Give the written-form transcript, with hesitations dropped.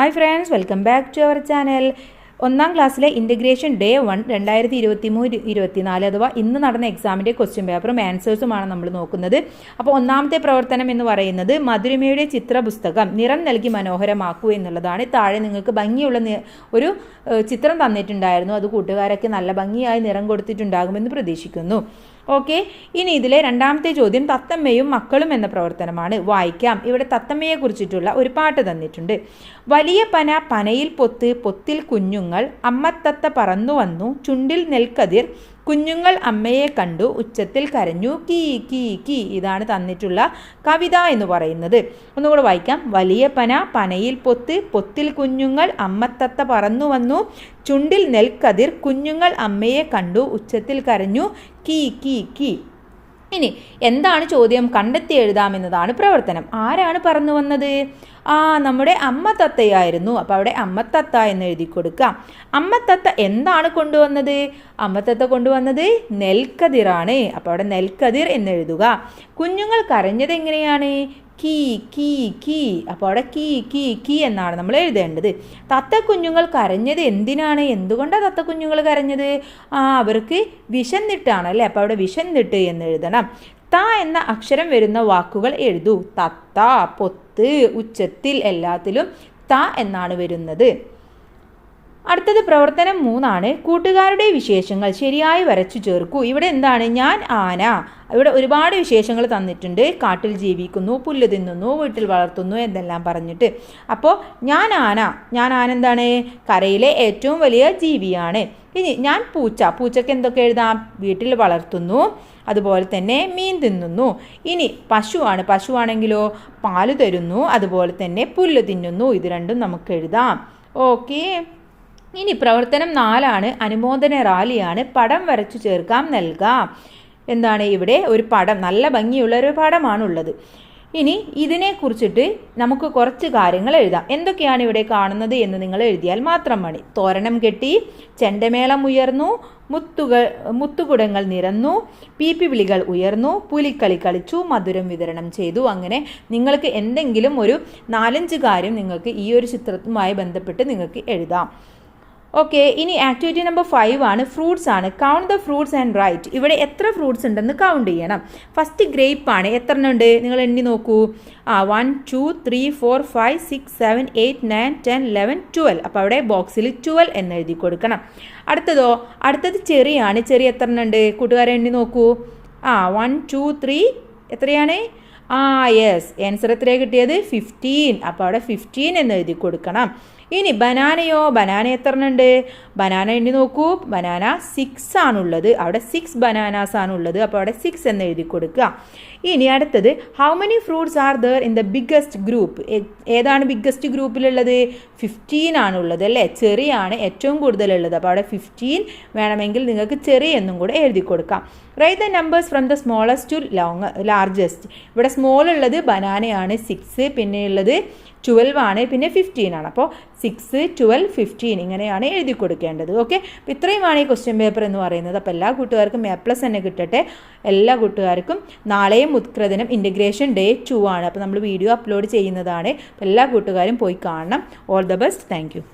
Hi friends, welcome back to our channel. ഒന്നാം ക്ലാസ്സിലെ integration day 1 2023-24 അഥവാ ഇന്ന് നടന്ന എക്സാമിൻ്റെ ക്വസ്റ്റ്യൻ പേപ്പറും ആൻസേഴ്സുമാണ് നമ്മൾ നോക്കുന്നത്. അപ്പോൾ ഒന്നാമത്തെ പ്രവർത്തനം എന്ന് പറയുന്നത് മധുരിമയുടെ ചിത്രപുസ്തകം നിറം നൽകി മനോഹരമാക്കൂ എന്നുള്ളതാണ്. താഴെ നിങ്ങൾക്ക് ഭംഗിയുള്ള ഒരു ചിത്രം തന്നിട്ടുണ്ടായിരുന്നു. അത് കൂട്ടുകാരൊക്കെ നല്ല ഭംഗിയായി നിറം കൊടുത്തിട്ടുണ്ടാകുമെന്ന് പ്രതീക്ഷിക്കുന്നു. ഓക്കെ, ഇനി ഇതിലെ രണ്ടാമത്തെ ചോദ്യം തത്തമ്മയും മക്കളും എന്ന പ്രവർത്തനമാണ്. വായിക്കാം. ഇവിടെ തത്തമ്മയെ കുറിച്ചിട്ടുള്ള ഒരു പാട്ട് തന്നിട്ടുണ്ട്. വലിയ പന പനയിൽ പൊത്ത്, പൊത്തിൽ കുഞ്ഞുങ്ങൾ, അമ്മത്തത്ത പറന്നു വന്നു, ചുണ്ടിൽ നെൽക്കതിർ, കുഞ്ഞുങ്ങൾ അമ്മയെ കണ്ടു, ഉച്ചത്തിൽ കരഞ്ഞു, കീ കീ കീ. ഇതാണ് തന്നിട്ടുള്ള കവിത എന്ന് പറയുന്നത്. ഒന്നുകൂടെ വായിക്കാം. വലിയ പന പനയിൽ പൊത്ത്, പൊത്തിൽ കുഞ്ഞുങ്ങൾ, അമ്മത്തത്ത പറന്നു വന്നു, ചുണ്ടിൽ നെൽക്കതിർ, കുഞ്ഞുങ്ങൾ അമ്മയെ കണ്ടു, ഉച്ചത്തിൽ കരഞ്ഞു, കീ കീ കീ. ഇനി എന്താണ് ചോദ്യം? കണ്ടെത്തി എഴുതാമെന്നതാണ് പ്രവർത്തനം. ആരാണ് പറന്നു വന്നത്? നമ്മുടെ അമ്മ തത്തയായിരുന്നു. അപ്പോൾ അവിടെ അമ്മത്തത്ത എന്ന് എഴുതി കൊടുക്കാം. അമ്മത്തത്ത എന്താണ് കൊണ്ടുവന്നത്? അമ്മത്തത്ത കൊണ്ടുവന്നത് നെൽക്കതിറാണ്. അപ്പോൾ അവിടെ നെൽക്കതിർ എന്ന് എഴുതുക. കുഞ്ഞുങ്ങൾ കരഞ്ഞത് എങ്ങനെയാണ്? കീ കീ കീ. അപ്പോൾ അവിടെ കീ കീ കീ എന്നാണ് നമ്മൾ എഴുതേണ്ടത്. തത്തക്കുഞ്ഞുങ്ങൾ കരഞ്ഞത് എന്തിനാണ്? എന്തുകൊണ്ടാണ് തത്തക്കുഞ്ഞുങ്ങൾ കരഞ്ഞത്? അവർക്ക് വിശന്നിട്ടാണ് അല്ലേ. അപ്പോൾ അവിടെ വിശന്നിട്ട് എന്ന് എഴുതണം. ത എന്ന അക്ഷരം വരുന്ന വാക്കുകൾ എഴുതൂ. തത്ത, പൊത്ത്, ഉച്ചത്തിൽ എല്ലാത്തിലും ത എന്നാണ് വരുന്നത്. അടുത്തത് പ്രവർത്തനം 3 കൂട്ടുകാരുടെ വിശേഷങ്ങൾ ശരിയായി വരച്ചു ചേർക്കൂ. ഇവിടെ എന്താണ്? ഞാൻ ആന. ഇവിടെ ഒരുപാട് വിശേഷങ്ങൾ തന്നിട്ടുണ്ട്. കാട്ടിൽ ജീവിക്കുന്നു, പുല്ല് തിന്നുന്നു, വീട്ടിൽ വളർത്തുന്നു എന്നെല്ലാം പറഞ്ഞിട്ട്. അപ്പോൾ ഞാൻ ആന എന്താണ്? കരയിലെ ഏറ്റവും വലിയ ജീവിയാണ്. ഇനി ഞാൻ പൂച്ച. പൂച്ചയ്ക്ക് എന്തൊക്കെ എഴുതാം? വീട്ടിൽ വളർത്തുന്നു, അതുപോലെ തന്നെ മീൻ തിന്നുന്നു. ഇനി പശുവാണെങ്കിലോ പാല് തരുന്നു, അതുപോലെ തന്നെ പുല്ല് തിന്നുന്നു. ഇത് രണ്ടും നമുക്ക് എഴുതാം. ഓക്കെ, ഇനി പ്രവർത്തനം 4 അനുമോദന റാലിയാണ്. പടം വരച്ചു ചേർക്കാം, നൽകാം. എന്താണ്? ഇവിടെ ഒരു പടം, നല്ല ഭംഗിയുള്ള ഒരു പടമാണുള്ളത്. ഇനി ഇതിനെക്കുറിച്ചിട്ട് നമുക്ക് കുറച്ച് കാര്യങ്ങൾ എഴുതാം. എന്തൊക്കെയാണ് ഇവിടെ കാണുന്നത് എന്ന് നിങ്ങൾ എഴുതിയാൽ മാത്രം മതി. തോരണം കെട്ടി, ചെണ്ടമേളം ഉയർന്നു, മുത്തുകുടങ്ങൾ നിറന്നു, പീപ്പി വിളികൾ ഉയർന്നു, പുലിക്കളി കളിച്ചു, മധുരം വിതരണം ചെയ്തു. അങ്ങനെ നിങ്ങൾക്ക് എന്തെങ്കിലും ഒരു 4-5 കാര്യം നിങ്ങൾക്ക് ഈ ഒരു ചിത്രവുമായി ബന്ധപ്പെട്ട് നിങ്ങൾക്ക് എഴുതാം. ഓക്കെ, ഇനി ആക്ടിവിറ്റി നമ്പർ 5 ഫ്രൂട്ട്സ് ആണ്. Count the fruits and write. ഇവിടെ എത്ര ഫ്രൂട്ട്സ് ഉണ്ടെന്ന് കൗണ്ട് ചെയ്യണം. ഫസ്റ്റ് ഗ്രേപ്പ് ആണ്. എത്ര ഉണ്ട്? നിങ്ങൾ എണ്ണി നോക്കൂ. 1 2 3 4 5 6 7 8 9 10 11 12. അപ്പോൾ അവിടെ ബോക്സിൽ 12 എന്ന് എഴുതി കൊടുക്കണം. അടുത്തത് ചെറിയാണ്. ചെറി എത്ര ഉണ്ട്? കൂട്ടുകാരെ എണ്ണി നോക്കൂ. 1 2 3 എത്രയാണ്? യെസ്, ആൻസർ എത്രയാണ് കിട്ടിയത്? 15. അപ്പോൾ അവിടെ 15 എന്ന് എഴുതി കൊടുക്കണം. ഇനി ബനാനയോ? ബനാന എത്ര ഉണ്ട്? ബനാന എണ്ണി നോക്കൂ. ബനാന 6 ആണുള്ളത്. അവിടെ 6 ബനാനാസ് ആണുള്ളത്. അപ്പോൾ അവിടെ 6 എന്ന് എഴുതി കൊടുക്കുക. ഇനി അടുത്തത് how many fruits are there in the biggest group. ഏതാണ് ബിഗ്ഗസ്റ്റ് ഗ്രൂപ്പിലുള്ളത്? 15 ആണുള്ളത് അല്ലേ. ചെറിയാണ് ഏറ്റവും കൂടുതലുള്ളത്. അപ്പോൾ അവിടെ 15 വേണമെങ്കിൽ നിങ്ങൾക്ക് ചെറിയ എന്നും കൂടെ എഴുതി കൊടുക്കാം. Write the numbers from the smallest to largest. ഇവിടെ സ്മോൾ ഉള്ളത് ബനാനയാണ് 6, പിന്നെ ഉള്ളത് 12 ആണ്, പിന്നെ 15 ആണ്. അപ്പോൾ 6 12 15 ഇങ്ങനെയാണ് എഴുതി കൊടുക്കേണ്ടത്. ഓക്കെ, അപ്പോൾ ഇത്രയുമാണ് ഈ ക്വസ്റ്റ്യൻ പേപ്പർ എന്ന് പറയുന്നത്. അപ്പോൾ എല്ലാ കൂട്ടുകാർക്കും A+ തന്നെ കിട്ടട്ടെ. എല്ലാ കൂട്ടുകാർക്കും നാളെയും ഉത്കൃതനം ഇൻ്റഗ്രേഷൻ ഡേ 2 ആണ്. അപ്പോൾ നമ്മൾ വീഡിയോ അപ്ലോഡ് ചെയ്യുന്നതാണ്. അപ്പോൾ എല്ലാ കൂട്ടുകാരും പോയി കാണണം. All the best. Thank you.